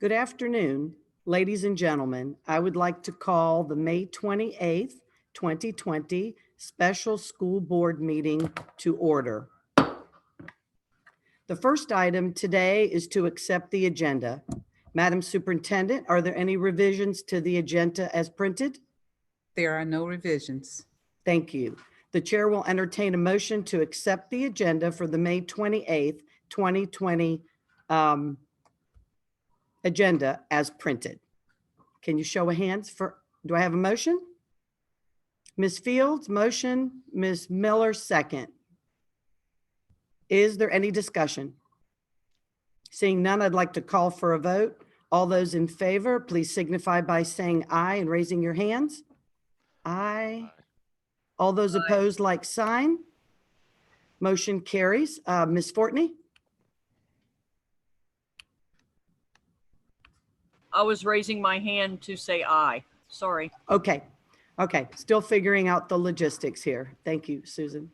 Good afternoon, ladies and gentlemen. I would like to call the May 28th, 2020 special school board meeting to order. The first item today is to accept the agenda. Madam Superintendent, are there any revisions to the agenda as printed? There are no revisions. Thank you. The chair will entertain a motion to accept the agenda for the May 28th, 2020 agenda as printed. Can you show of hands for, do I have a motion? Ms. Fields, motion. Ms. Miller, second. Is there any discussion? Seeing none, I'd like to call for a vote. All those in favor, please signify by saying aye and raising your hands. Aye. All those opposed, like sign. Motion carries. Ms. Fortney? I was raising my hand to say aye. Sorry. Okay. Still figuring out the logistics here. Thank you, Susan.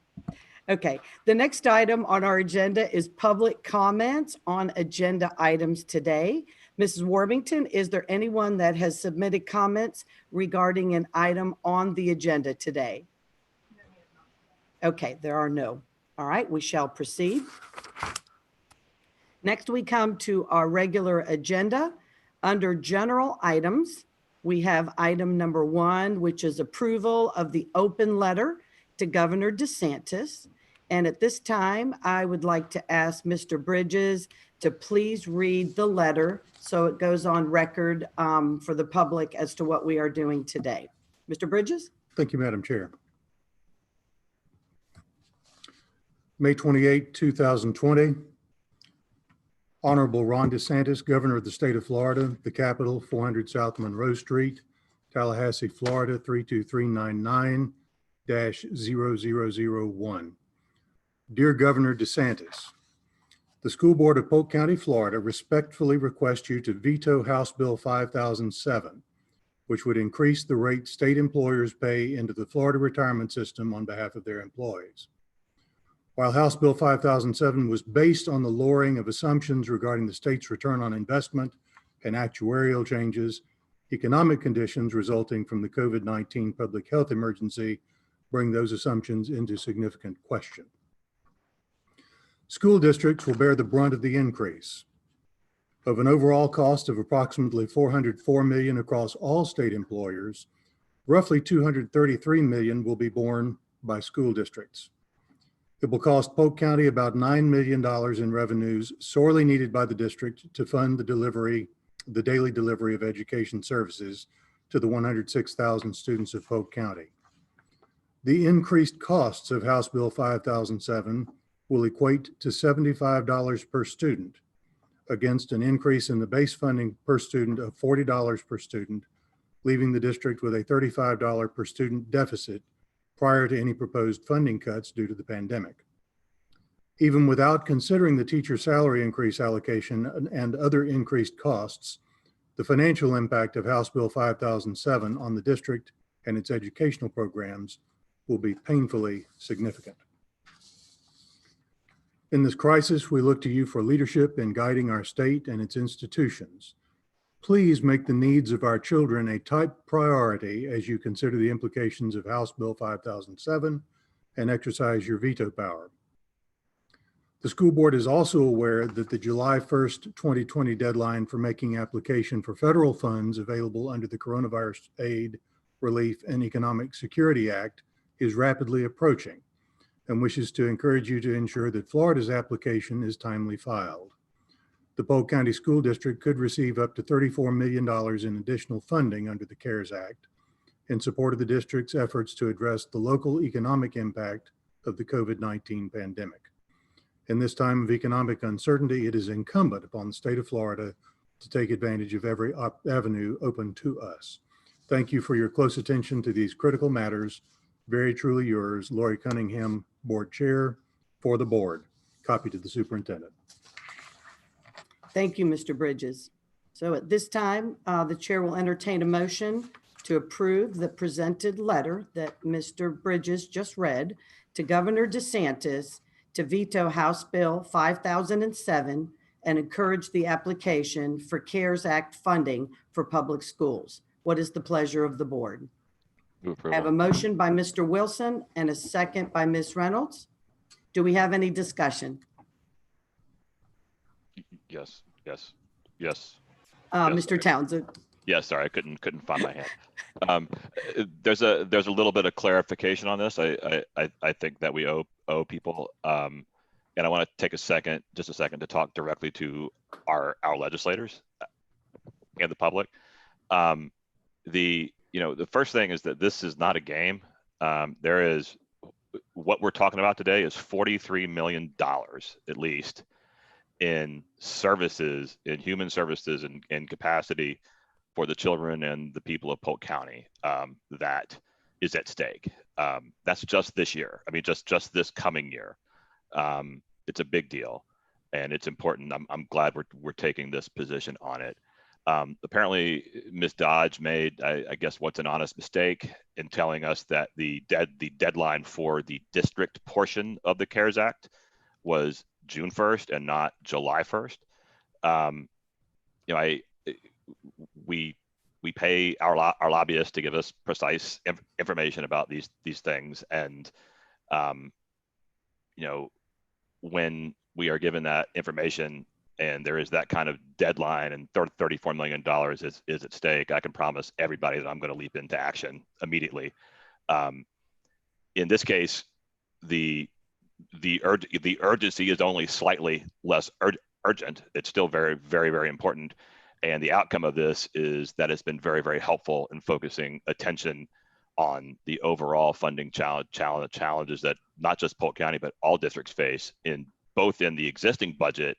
Okay. The next item on our agenda is public comments on agenda items today. Mrs. Worthington, is there anyone that has submitted comments regarding an item on the agenda today? Okay, there are no. All right, we shall proceed. Next, we come to our regular agenda. Under general items, we have item number 1, which is approval of the open letter to Governor DeSantis. And at this time, I would like to ask Mr. Bridges to please read the letter so it goes on record for the public as to what we are doing today. Mr. Bridges? Thank you, Madam Chair. May 28, 2020. Honorable Ron DeSantis, Governor of the State of Florida, the Capitol, 400 South Monroe Street, Tallahassee, Florida, 32399-0001. Dear Governor DeSantis, the School Board of Polk County, Florida respectfully requests you to veto House Bill 5007, which would increase the rate state employers pay into the Florida retirement system on behalf of their employees. While House Bill 5007 was based on the lowering of assumptions regarding the state's return on investment and actuarial changes, economic conditions resulting from the COVID-19 public health emergency bring those assumptions into significant question. School districts will bear the brunt of the increase. Of an overall cost of approximately $404 million across all state employers, roughly $233 million will be borne by school districts. It will cost Polk County about $9 million in revenues sorely needed by the district to fund the daily delivery of education services to the 106,000 students of Polk County. The increased costs of House Bill 5007 will equate to $75 per student against an increase in the base funding per student of $40 per student, leaving the district with a $35 per student deficit prior to any proposed funding cuts due to the pandemic. Even without considering the teacher salary increase allocation and other increased costs, the financial impact of House Bill 5007 on the district and its educational programs will be painfully significant. In this crisis, we look to you for leadership in guiding our state and its institutions. Please make the needs of our children a top priority as you consider the implications of House Bill 5007 and exercise your veto power. The school board is also aware that the July 1st, 2020 deadline for making application for federal funds available under the Coronavirus Aid, Relief, and Economic Security Act is rapidly approaching and wishes to encourage you to ensure that Florida's application is timely filed. The Polk County School District could receive up to $34 million in additional funding under the CARES Act in support of the district's efforts to address the local economic impact of the COVID-19 pandemic. In this time of economic uncertainty, it is incumbent upon the state of Florida to take advantage of every avenue open to us. Thank you for your close attention to these critical matters. Very truly yours, Lori Cunningham, Board Chair for the board. Copy to the superintendent. Thank you, Mr. Bridges. So at this time, the chair will entertain a motion to approve the presented letter that Mr. Bridges just read to Governor DeSantis to veto House Bill 5007, and encourage the application for CARES Act funding for public schools. What is the pleasure of the board? Move I have a approval. motion by Mr. Wilson and a second by Ms. Reynolds. Do we have any discussion? Yes, yes, yes, Mr. Townsend? yes. Sorry, I couldn't find my hand. There's a little bit of clarification on this. I think that we owe people, and I want to take just a second to talk directly to our legislators and the public. The first thing is that this is not a game. What we're talking about today is $43 million at least in services, in human services and capacity for the children and the people of Polk County that is at stake. That's just this year. I mean, just this coming year. It's a big deal and it's important. I'm glad we're taking this position on it. Apparently, Ms. Dodge made, I guess, what's an honest mistake in telling us that the deadline for the district portion of the CARES Act was June 1st and not July 1st. We pay our lobbyists to give us precise information about these things, and when we are given that information and there is that kind of deadline and $34 million is at stake, I can promise everybody that I'm going to leap into action immediately. In this case, the urgency is only slightly less urgent. It's still very, very, very important. And the outcome of this is that it's been very, very helpful in focusing attention on the overall funding challenges that not just Polk County, but all districts face both in the existing budget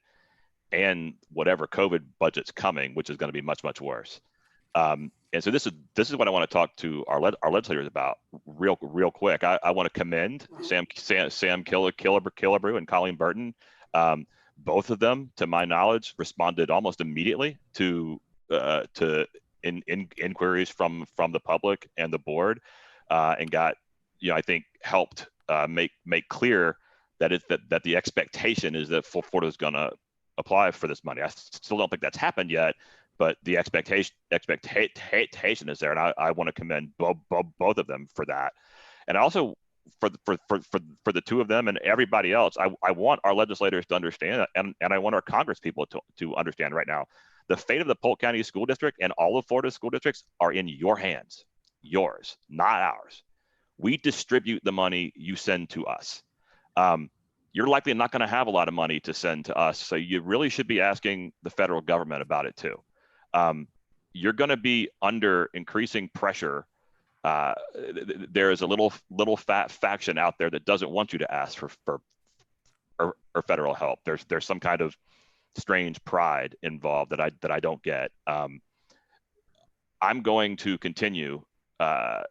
and whatever COVID budget's coming, which is going to be much, much worse. And so this is what I want to talk to our legislators about real quick. I want to commend Sam Killebrew and Colleen Burton. Both of them, to my knowledge, responded almost immediately to inquiries from the public and the board, and got, I think, helped make clear that the expectation is that Florida is going to apply for this money. I still don't think that's happened yet, but the expectation is there, and I want to commend both of them for that. And also for the two of them and everybody else, I want our legislators to understand, and I want our Congress people to understand right now, the fate of the Polk County School District and all of Florida's school districts are in your hands, yours, not ours. We distribute the money you send to us. You're likely not going to have a lot of money to send to us, so you really should be asking the federal government about it too. You're going to be under increasing pressure. There is a little fat faction out there that doesn't want you to ask for federal help. There's some kind of strange pride involved that I don't get. I'm going to continue to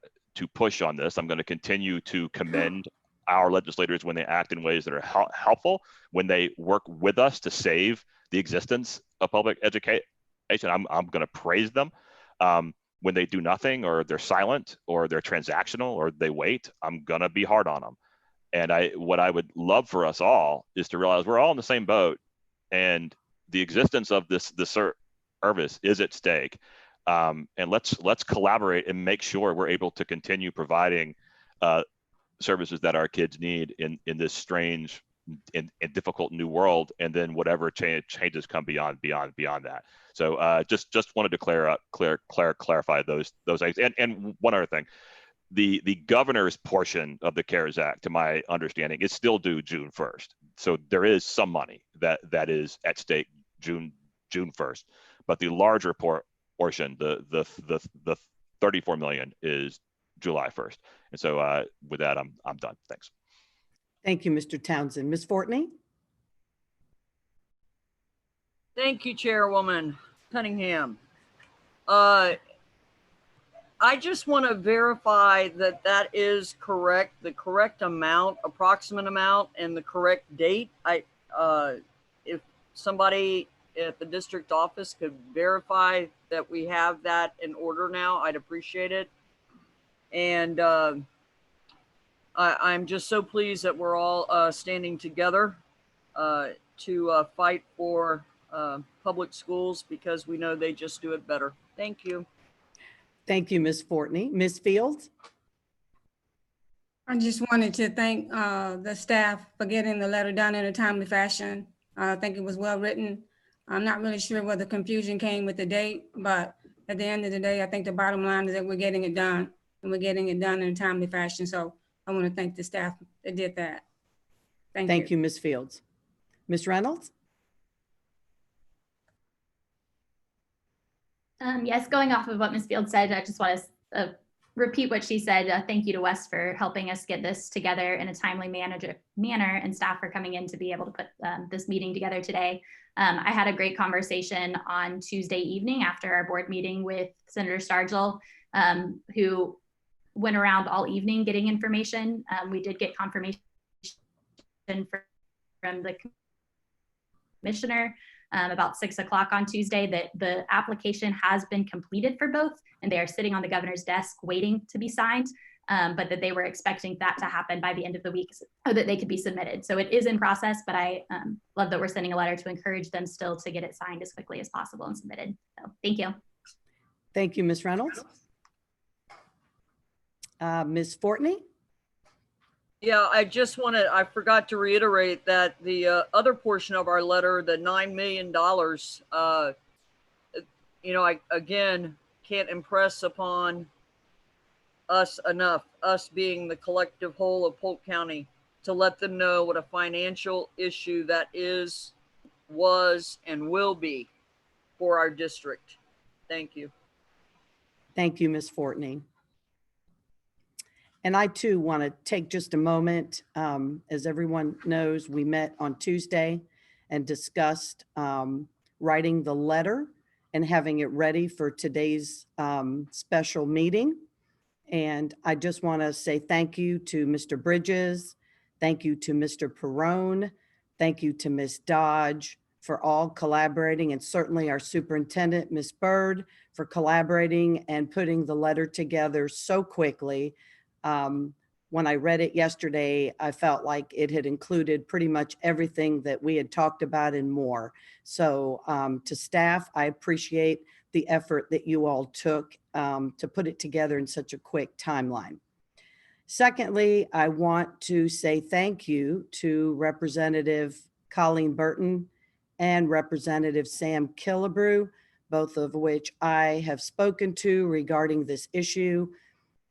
push on this. I'm going to continue to commend our legislators when they act in ways that are helpful, when they work with us to save the existence of public education. I'm going to praise them. When they do nothing, or they're silent, or they're transactional, or they wait, I'm going to be hard on them. And what I would love for us all is to realize we're all in the same boat, and the existence of this service is at stake. And let's collaborate and make sure we're able to continue providing services that our kids need in this strange and difficult new world, and then whatever changes come beyond that. So just wanted to clarify those things. And one other thing, the governor's portion of the CARES Act, to my understanding, is still due June 1st. So there is some money that is at stake June 1st, but the larger portion, the 34 million, is July 1st. And so with that, I'm done. Thanks. Thank you, Mr. Townsend. Ms. Fortney? Thank you, Chairwoman Cunningham. I just want to verify that is correct, the correct amount, approximate amount, and the correct date. If somebody at the district office could verify that we have that in order now, I'd appreciate it. And I'm just so pleased that we're all standing together to fight for public schools because we know they just do it better. Thank you. Thank you, Ms. Fortney. Ms. Fields? I just wanted to thank the staff for getting the letter done in a timely fashion. I think it was well written. I'm not really sure where the confusion came with the date, but at the end of the day, I think the bottom line is that we're getting it done, and we're getting it done in a timely fashion. So I want to thank the staff that did that. Thank you, Ms. Fields. Ms. Reynolds? Yes, going off of what Ms. Field said, I just want to repeat what she said. Thank you to Wes for helping us get this together in a timely manner, and staff for coming in to be able to put this meeting together today. I had a great conversation on Tuesday evening after our board meeting with Senator Stargel, who went around all evening getting information. We did get confirmation from the commissioner about 6 o'clock on Tuesday that the application has been completed for both, and they are sitting on the governor's desk waiting to be signed, but that they were expecting that to happen by the end of the week so that they could be submitted. So it is in process, but I love that we're sending a letter to encourage them still to get it signed as quickly as possible and submitted. So thank you. Thank you, Ms. Reynolds. Ms. Fortney? Yeah, I forgot to reiterate that the other portion of our letter, the $9 million, I again can't impress upon us enough, us being the collective whole of Polk County, to let them know what a financial issue that is, was, and will be for our district. Thank you. Thank you, Ms. Fortney. And I too want to take just a moment. As everyone knows, we met on Tuesday and discussed writing the letter and having it ready for today's special meeting. And I just want to say thank you to Mr. Bridges. Thank you to Mr. Perrone. Thank you to Ms. Dodge for all collaborating, and certainly our superintendent, Ms. Bird, for collaborating and putting the letter together so quickly. When I read it yesterday, I felt like it had included pretty much everything that we had talked about and more. So to staff, I appreciate the effort that you all took to put it together in such a quick timeline. Secondly, I want to say thank you to Representative Colleen Burton and Representative Sam Killebrew, both of which I have spoken to regarding this issue.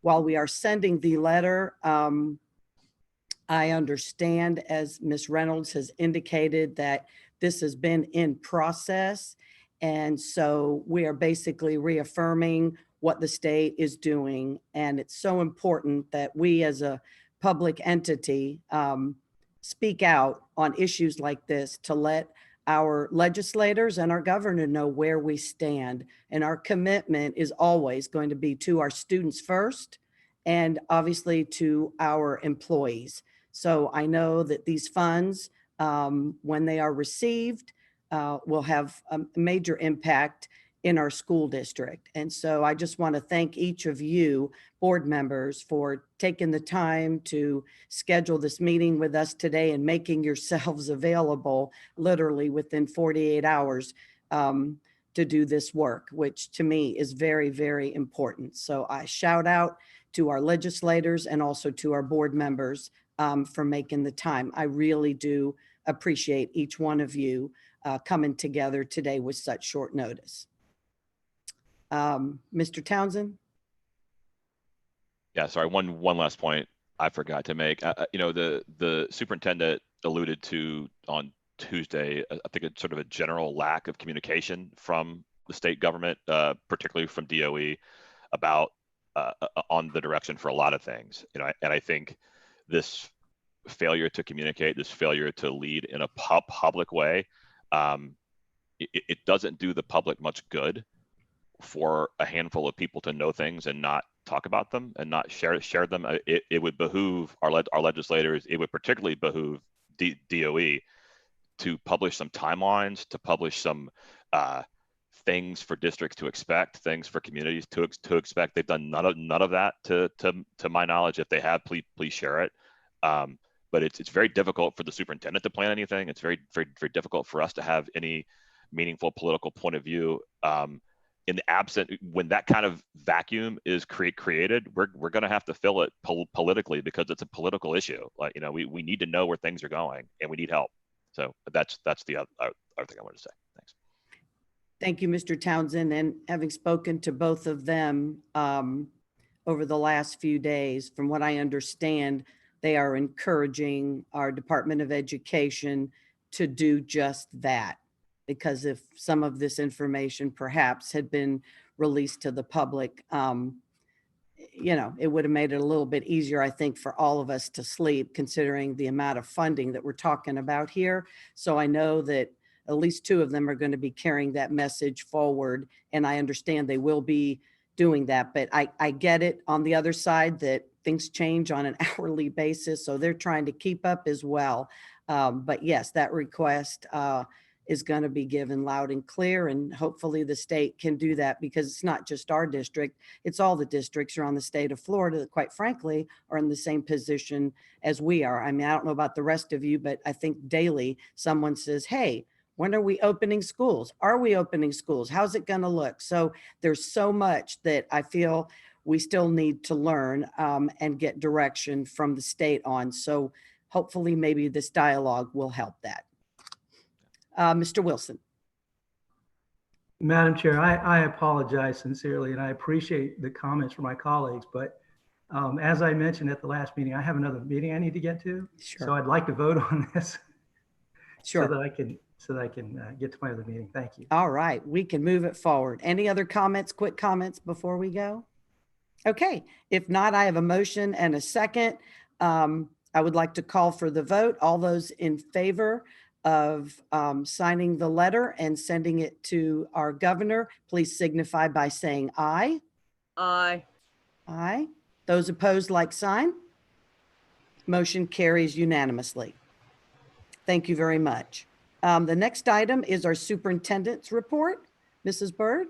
While we are sending the letter, I understand, as Ms. Reynolds has indicated, that this has been in process. And so we are basically reaffirming what the state is doing. And it's so important that we as a public entity speak out on issues like this to let our legislators and our governor know where we stand. And our commitment is always going to be to our students first, and obviously to our employees. So I know that these funds, when they are received, will have a major impact in our school district. And so I just want to thank each of you board members for taking the time to schedule this meeting with us today and making yourselves available literally within 48 hours to do this work, which to me is very, very important. So I shout out to our legislators and also to our board members for making the time. I really do appreciate each one of you coming together today with such short notice. Mr. Townsend? Yeah, sorry, one last point I forgot to make. The superintendent alluded to on Tuesday, I think it's sort of a general lack of communication from the state government, particularly from DOE, about on the direction for a lot of things. And I think this failure to communicate, this failure to lead in a public way, it doesn't do the public much good for a handful of people to know things and not talk about them and not share them. It would behoove our legislators, it would particularly behoove DOE to publish some timelines, to publish some things for districts to expect, things for communities to expect. They've done none of that to my knowledge. If they have, please share it. But it's very difficult for the superintendent to plan anything. It's very, very, very difficult for us to have any meaningful political point of view. In the absent, when that kind of vacuum is created, we're going to have to fill it politically, because it's a political issue. Like, you know, we need to know where things are going, and we need help. So that's the other thing I wanted to say. Thanks. Thank you, Mr. Townsend. And having spoken to both of them over the last few days, from what I understand, they are encouraging our Department of Education to do just that. Because if some of this information perhaps had been released to the public, you know, it would have made it a little bit easier, I think, for all of us to sleep, considering the amount of funding that we're talking about here. So I know that at least two of them are going to be carrying that message forward. And I understand they will be doing that. But I get it on the other side that things change on an hourly basis. So they're trying to keep up as well. But yes, that request is going to be given loud and clear. And hopefully the state can do that, because it's not just our district. It's all the districts around the state of Florida that, quite frankly, are in the same position as we are. I mean, I don't know about the rest of you, but I think daily someone says, hey, when are we opening schools? Are we opening schools? How's it going to look? So there's so much that I feel we still need to learn and get direction from the state on. So hopefully maybe this dialogue will help that. Mr. Wilson. Madam Chair, I apologize sincerely, and I appreciate the comments from my colleagues, but as I mentioned at the last meeting, I have another meeting I need to get to. Sure. So I'd like to vote on this. Sure. So that I can get to my other meeting. Thank you. All right, we can move it forward. Any other comments, quick comments before we go? Okay, if not, I have a motion and a second. I would like to call for the vote. All those in favor of signing the letter and sending it to our governor, please signify by saying aye. Aye. Aye. Those opposed, like sign. Motion carries unanimously. Thank you very much. The next item is our superintendent's report. Mrs. Byrd?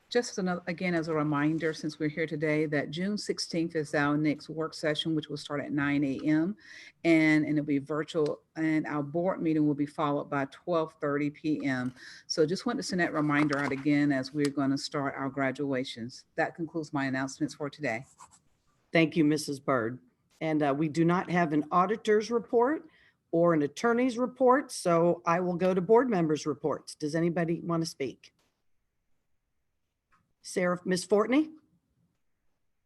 Just again, as a reminder, since we're here today, that June 16th is our next work session, which will start at 9 a.m. and it'll be virtual, and our board meeting will be followed by 12:30 p.m. So just want to send that reminder out again as we're going to start our graduations. That concludes my announcements for today. Thank you, Mrs. Byrd. And we do not have an auditor's report or an attorney's report, so I will go to board members' reports. Does anybody want to speak? Sarah, Ms. Fortney?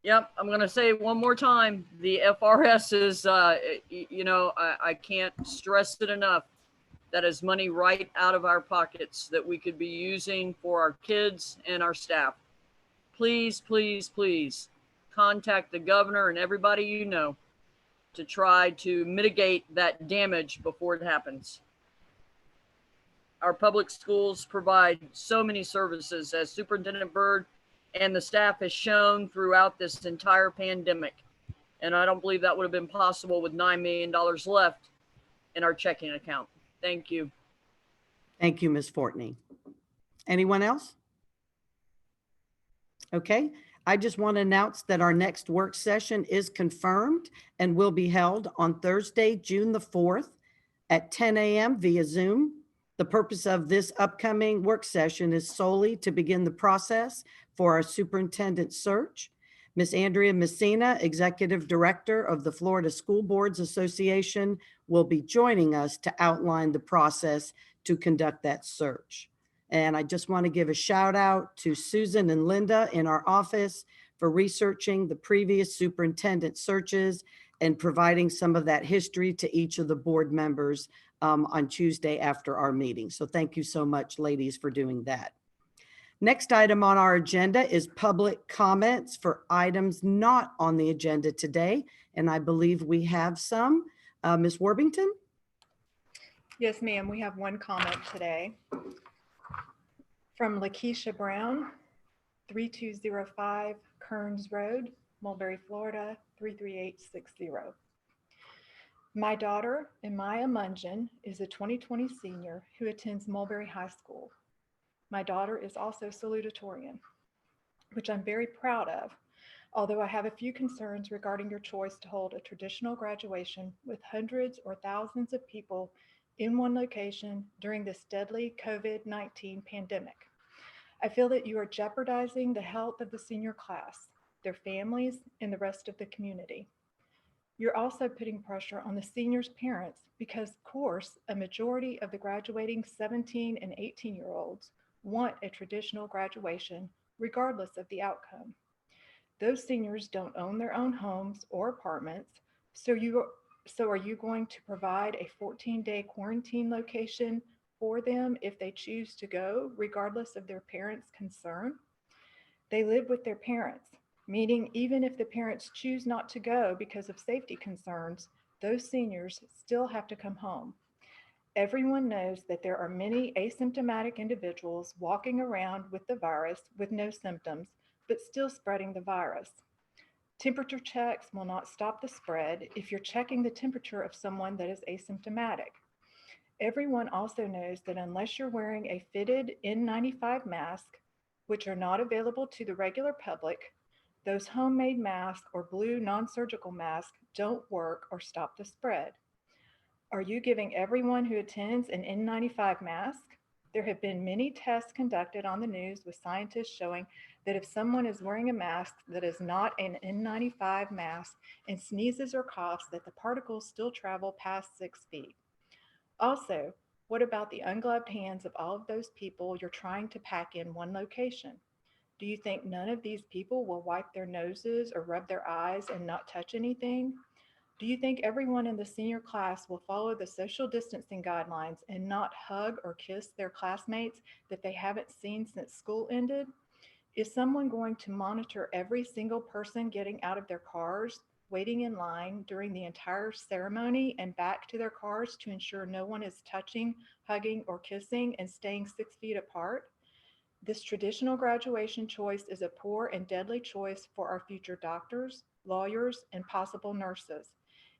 Yep, I'm going to say it one more time. The FRS is, you know, I can't stress it enough. That is money right out of our pockets that we could be using for our kids and our staff. Please, please, please contact the governor and everybody you know to try to mitigate that damage before it happens. Our public schools provide so many services, as Superintendent Byrd and the staff has shown throughout this entire pandemic. And I don't believe that would have been possible with $9 million left in our checking account. Thank you. Thank you, Ms. Fortney. Anyone else? Okay, I just want to announce that our next work session is confirmed and will be held on Thursday, June the 4th at 10 a.m. via Zoom. The purpose of this upcoming work session is solely to begin the process for our superintendent search. Ms. Andrea Messina, Executive Director of the Florida School Boards Association, will be joining us to outline the process to conduct that search. And I just want to give a shout out to Susan and Linda in our office for researching the previous superintendent searches and providing some of that history to each of the board members on Tuesday after our meeting. So thank you so much, ladies, for doing that. Next item on our agenda is public comments for items not on the agenda today. And I believe we have some. Ms. Worthington? Yes, ma'am. We have one comment today from Lakeisha Brown, 3205 Kearns Road, Mulberry, Florida, 33860. My daughter, Amaya Mungeon, is a 2020 senior who attends Mulberry High School. My daughter is also salutatorian, which I'm very proud of, although I have a few concerns regarding your choice to hold a traditional graduation with hundreds or thousands of people in one location during this deadly COVID-19 pandemic. I feel that you are jeopardizing the health of the senior class, their families, and the rest of the community. You're also putting pressure on the seniors' parents because, of course, a majority of the graduating 17 and 18-year-olds want a traditional graduation regardless of the outcome. Those seniors don't own their own homes or apartments, so are you going to provide a 14-day quarantine location for them if they choose to go, regardless of their parents' concern? They live with their parents, meaning even if the parents choose not to go because of safety concerns, those seniors still have to come home. Everyone knows that there are many asymptomatic individuals walking around with the virus with no symptoms, but still spreading the virus. Temperature checks will not stop the spread if you're checking the temperature of someone that is asymptomatic. Everyone also knows that unless you're wearing a fitted N95 mask, which are not available to the regular public, those homemade masks or blue non-surgical masks don't work or stop the spread. Are you giving everyone who attends an N95 mask? There have been many tests conducted on the news with scientists showing that if someone is wearing a mask that is not an N95 mask and sneezes or coughs, that the particles still travel past 6 feet. Also, what about the ungloved hands of all of those people you're trying to pack in one location? Do you think none of these people will wipe their noses or rub their eyes and not touch anything? Do you think everyone in the senior class will follow the social distancing guidelines and not hug or kiss their classmates that they haven't seen since school ended? Is someone going to monitor every single person getting out of their cars, waiting in line during the entire ceremony and back to their cars to ensure no one is touching, hugging, or kissing and staying 6 feet apart? This traditional graduation choice is a poor and deadly choice for our future doctors, lawyers, and possible nurses.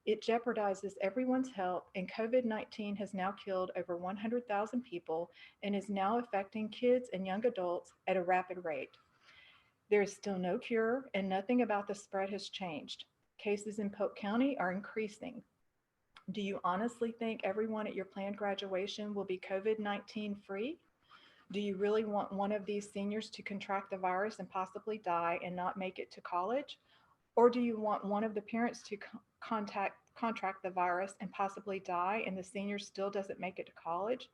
It jeopardizes everyone's health, and COVID-19 has now killed over 100,000 people and is now affecting kids and young adults at a rapid rate. There is still no cure, and nothing about the spread has changed. Cases in Polk County are increasing. Do you honestly think everyone at your planned graduation will be COVID-19 free? Do you really want one of these seniors to contract the virus and possibly die and not make it to college? Or do you want one of the parents to contract the virus and possibly die and the senior still doesn't make it to college?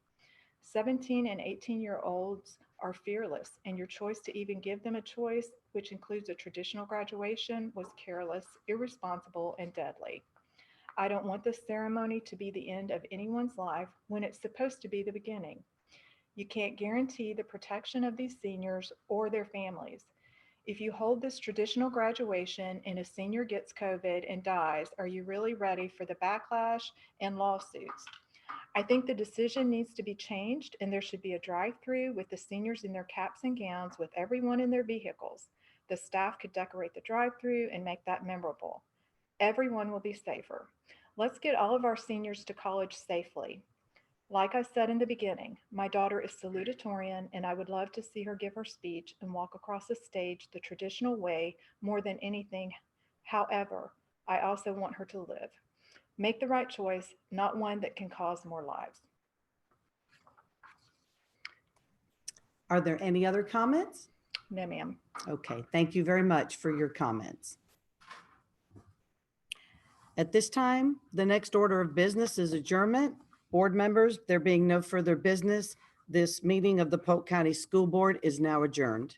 17 and 18-year-olds are fearless, and your choice to even give them a choice, which includes a traditional graduation, was careless, irresponsible, and deadly. I don't want this ceremony to be the end of anyone's life when it's supposed to be the beginning. You can't guarantee the protection of these seniors or their families. If you hold this traditional graduation and a senior gets COVID and dies, are you really ready for the backlash and lawsuits? I think the decision needs to be changed, and there should be a drive-through with the seniors in their caps and gowns with everyone in their vehicles. The staff could decorate the drive-through and make that memorable. Everyone will be safer. Let's get all of our seniors to college safely. Like I said in the beginning, my daughter is salutatorian, and I would love to see her give her speech and walk across the stage the traditional way more than anything. However, I also want her to live. Make the right choice, not one that can cause more lives. Are there any other comments? No, ma'am. Okay, thank you very much for your comments. At this time, the next order of business is adjournment. Board members, there being no further business, this meeting of the Polk County School Board is now adjourned.